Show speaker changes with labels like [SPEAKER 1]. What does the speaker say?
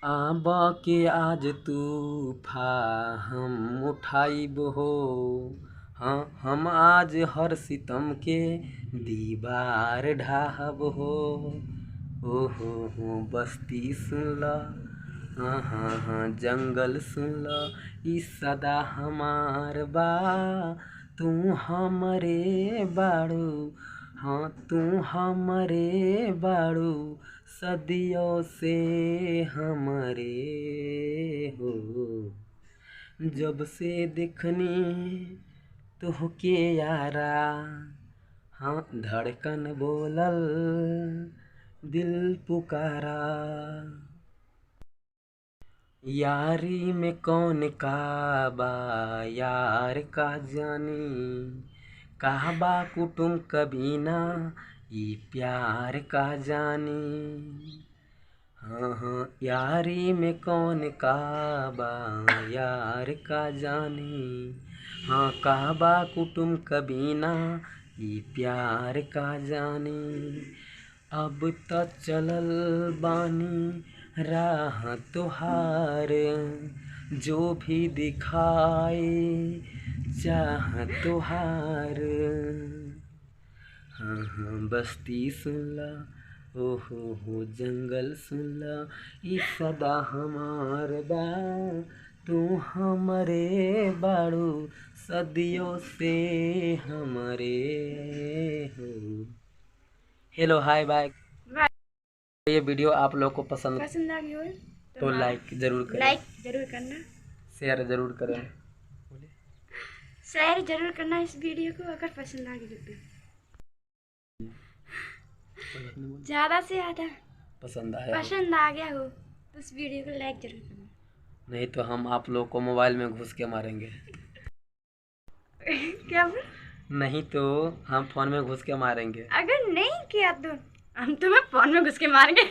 [SPEAKER 1] आब के आज तूफा हम उठाइब हो। हाँ, हम आज हर सितम के दीवार ढाहब हो। ओ हो बस्ती सुन ल, हाँ हाँ हाँ जंगल सुन ल, ई सदा हमार बा। तू हमरे बाड़ू, हाँ तू हमरे बाड़ू, सदियों से हमरे हो। जब से देखनी तोहके यारा, हाँ धड़कन बोलल दिल पुकारा। यारी में कौन का बा यार का जानी, कहबा कुटुम कभी ना ये प्यार का जानी। हाँ हाँ यारी में कौन का बा यार का जानी, हाँ कहबा कुटुम कभी ना ये प्यार का जानी। अब त चलल बानी राह तोहार, जो भी दिखाए चाह तोहार। हाँ हाँ बस्ती सुन ला, ओ हो जंगल सुन ला, ई सदा हमार बा। तू हमरे बाड़ू, सदियों से हमरे हो। Hello hi bye. ये वीडियो आप लोग को पसंद
[SPEAKER 2] आ गई हो
[SPEAKER 1] तो लाइक जरूर करें,
[SPEAKER 2] लाइक जरूर करना,
[SPEAKER 1] शेयर जरूर करें,
[SPEAKER 2] शेयर जरूर करना इस वीडियो को अगर पसंद आ गई तो। ज़्यादा से ज़्यादा
[SPEAKER 1] पसंद
[SPEAKER 2] आ गया हो तो इस वीडियो को लाइक जरूर करना,
[SPEAKER 1] नहीं तो हम आप लोग को मोबाइल में घुस के मारेंगे।
[SPEAKER 2] क्या बोल?
[SPEAKER 1] नहीं तो हम फोन में घुस के मारेंगे।
[SPEAKER 2] अगर नहीं किया तो हम तुम्हें फोन में घुस के मारेंगे।